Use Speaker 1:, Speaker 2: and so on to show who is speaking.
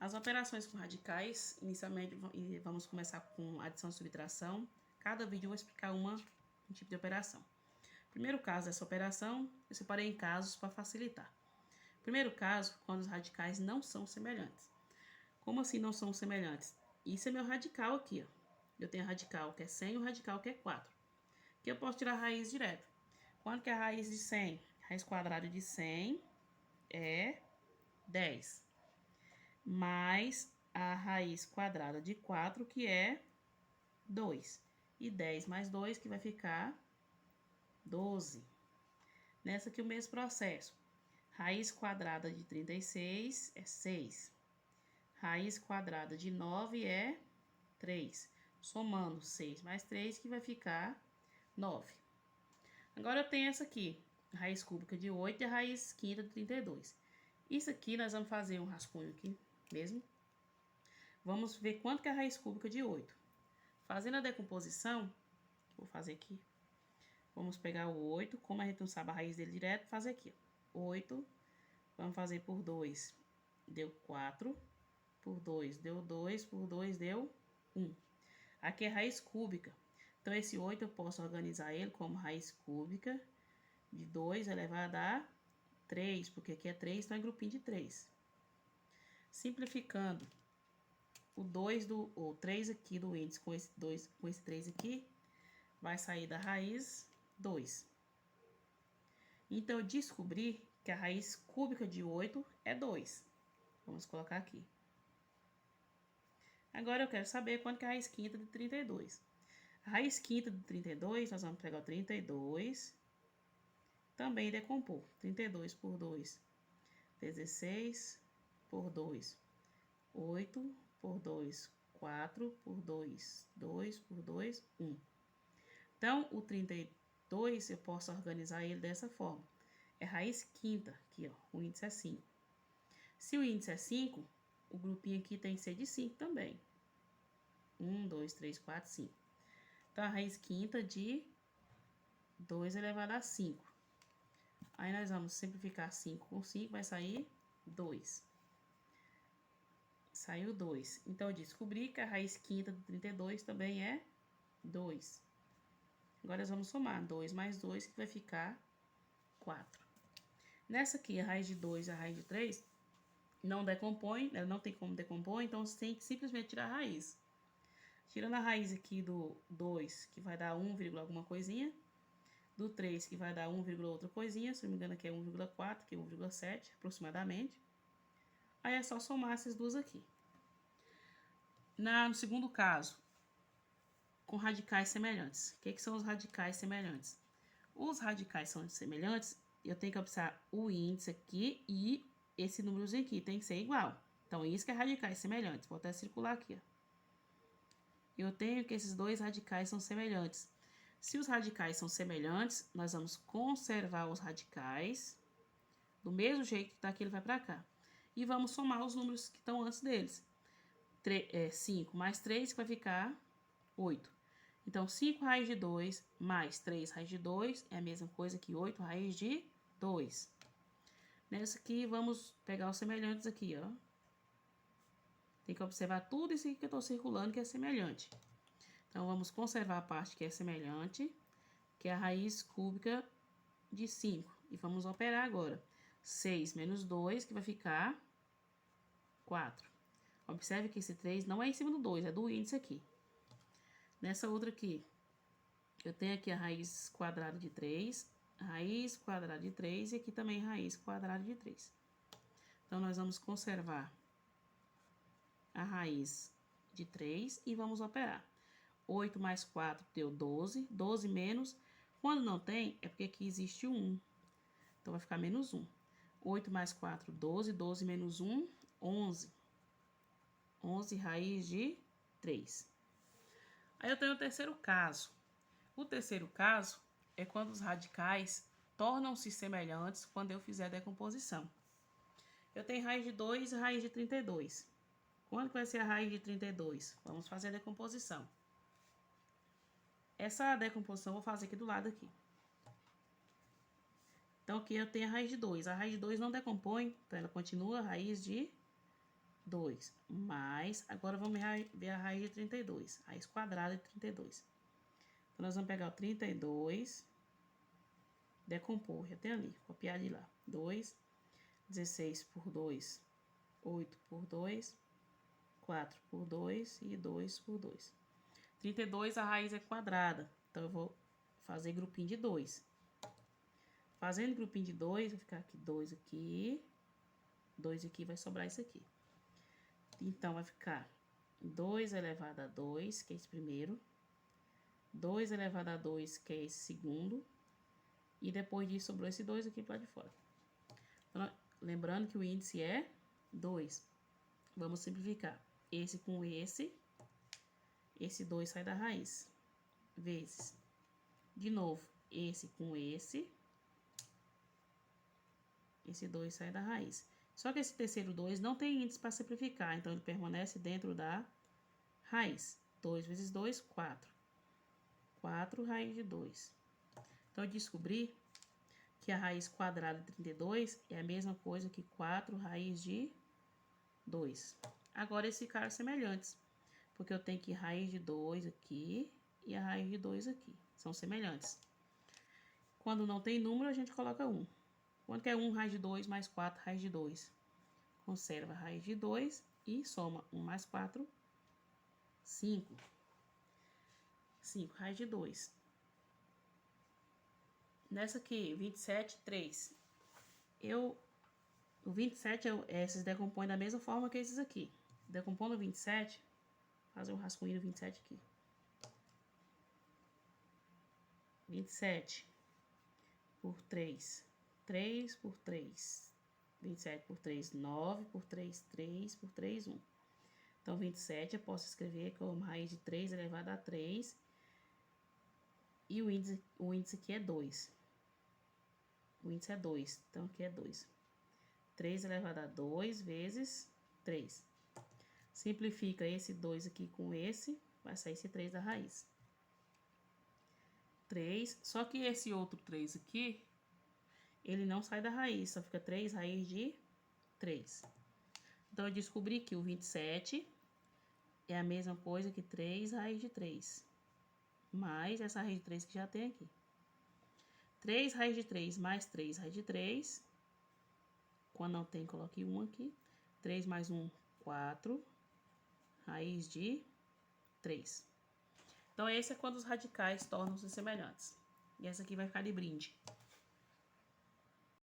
Speaker 1: As operações com radicais, inicialmente vamos começar com adição e subtração. Cada vídeo eu vou explicar um tipo de operação. Primeiro caso dessa operação, eu separei em casos para facilitar. Primeiro caso, quando os radicais não são semelhantes. Como assim não são semelhantes? Isso é meu radical aqui, ó. Eu tenho a radical que é 100 e o radical que é 4. Aqui eu posso tirar a raiz direto. Quanto que é a raiz de 100? Raiz quadrada de 100 é 10. Mais a raiz quadrada de 4, que é 2. E 10 mais 2, que vai ficar 12. Nessa aqui o mesmo processo. Raiz quadrada de 36 é 6. Raiz quadrada de 9 é 3. Somando 6 mais 3, que vai ficar 9. Agora eu tenho essa aqui, raiz cúbica de 8 e a raiz quinta de 32. Isso aqui nós vamos fazer um rascunho aqui mesmo. Vamos ver quanto que é a raiz cúbica de 8. Fazendo a decomposição, vou fazer aqui. Vamos pegar o 8, como a gente não sabe a raiz dele direto, fazer aqui. 8, vamos fazer por 2, deu 4. Por 2 deu 2, por 2 deu 1. Aqui é raiz cúbica. Então, esse 8 eu posso organizar ele como raiz cúbica de 2 elevado a 3, porque aqui é 3, então é grupinho de 3. Simplificando, o 3 aqui do índice com esse 2, com esse 3 aqui, vai sair da raiz 2. Então, eu descobri que a raiz cúbica de 8 é 2. Vamos colocar aqui. Agora, eu quero saber quanto que é a raiz quinta de 32. A raiz quinta de 32, nós vamos pegar o 32, também decompor. 32 por 2, 16 por 2, 8 por 2, 4 por 2, 2 por 2, 1. Então, o 32 eu posso organizar ele dessa forma. É raiz quinta, aqui ó, o índice é 5. Se o índice é 5, o grupinho aqui tem que ser de 5 também. 1, 2, 3, 4, 5. Então, a raiz quinta de 2 elevado a 5. Aí, nós vamos simplificar 5 com 5, vai sair 2. Saiu 2. Então, eu descobri que a raiz quinta de 32 também é 2. Agora, nós vamos somar 2 mais 2, que vai ficar 4. Nessa aqui, a raiz de 2 e a raiz de 3 não decompõe, ela não tem como decompor, então você tem que simplesmente tirar a raiz. Tirando a raiz aqui do 2, que vai dar 1, alguma coisinha, do 3, que vai dar 1, outra coisinha, se não me engano aqui é 1,4, aqui é 1,7 aproximadamente. Aí é só somar essas duas aqui. No segundo caso, com radicais semelhantes. O que são os radicais semelhantes? Os radicais são semelhantes, eu tenho que observar o índice aqui e esse númerozinho aqui tem que ser igual. Então, isso que é radicais semelhantes. Vou até circular aqui, ó. Eu tenho que esses dois radicais são semelhantes. Se os radicais são semelhantes, nós vamos conservar os radicais do mesmo jeito que daqui ele vai para cá. E vamos somar os números que estão antes deles. 5 mais 3, que vai ficar 8. Então, 5 raiz de 2 mais 3 raiz de 2 é a mesma coisa que 8 raiz de 2. Nessa aqui, vamos pegar os semelhantes aqui, ó. Tem que observar tudo isso aqui que eu estou circulando, que é semelhante. Então, vamos conservar a parte que é semelhante, que é a raiz cúbica de 5. E vamos operar agora. 6 menos 2, que vai ficar 4. Observe que esse 3 não é em cima do 2, é do índice aqui. Nessa outra aqui, eu tenho aqui a raiz quadrada de 3, raiz quadrada de 3 e aqui também raiz quadrada de 3. Então, nós vamos conservar a raiz de 3 e vamos operar. 8 mais 4 deu 12, 12 menos, quando não tem, é porque aqui existe o 1. Então, vai ficar menos 1. 8 mais 4, 12, 12 menos 1, 11. 11 raiz de 3. Aí eu tenho o terceiro caso. O terceiro caso é quando os radicais tornam-se semelhantes quando eu fizer a decomposição. Eu tenho raiz de 2 e raiz de 32. Quando vai ser a raiz de 32? Vamos fazer a decomposição. Essa decomposição eu vou fazer aqui do lado aqui. Então, aqui eu tenho a raiz de 2. A raiz de 2 não decompõe, então ela continua a raiz de 2 mais... Agora vamos ver a raiz de 32. Raiz quadrada de 32. Então, nós vamos pegar o 32, decompor, já tem ali, copiar de lá. 2, 16 por 2, 8 por 2, 4 por 2 e 2 por 2. 32, a raiz é quadrada, então eu vou fazer grupinho de 2. Fazendo grupinho de 2, vou ficar aqui 2 aqui, 2 aqui, vai sobrar isso aqui. Então, vai ficar 2 elevado a 2, que é esse primeiro, 2 elevado a 2, que é esse segundo, e depois disso sobrou esse 2 aqui para de fora. Então, lembrando que o índice é 2. Vamos simplificar. Esse com esse 2 sai da raiz, vezes, de novo, esse com esse 2 sai da raiz. Só que esse terceiro 2 não tem índice para simplificar, então ele permanece dentro da raiz. 2 vezes 2, 4. 4 raiz de 2. Então, eu descobri que a raiz quadrada de 32 é a mesma coisa que 4 raiz de 2. Agora, eles ficaram semelhantes, porque eu tenho que raiz de 2 aqui e a raiz de 2 aqui. São semelhantes. Quando não tem número, a gente coloca 1. Quando que é 1 raiz de 2 mais 4 raiz de 2? Conserva a raiz de 2 e soma 1 mais 4, 5. 5 raiz de 2. Nessa aqui, 27, 3. O 27, esses decompõem da mesma forma que esses aqui. Decompondo o 27, fazer um rascunho do 27 aqui. 27 por 3, 3 por 3. 27 por 3, 9 por 3, 3 por 3, 1. Então, 27 eu posso escrever como raiz de 3 elevado a 3. E o índice aqui é 2. O índice é 2, então aqui é 2. 3 elevado a 2 vezes 3. Simplifica esse 2 aqui com esse, vai sair esse 3 da raiz. 3, só que esse outro 3 aqui, ele não sai da raiz, só fica 3 raiz de 3. Então, eu descobri que o 27 é a mesma coisa que 3 raiz de 3, mais essa raiz de 3 que já tem aqui. 3 raiz de 3 mais 3 raiz de 3. Quando não tem, coloque 1 aqui. 3 mais 1, 4. Raiz de 3. Então, esse é quando os radicais tornam-se semelhantes. E essa aqui vai ficar de brinde.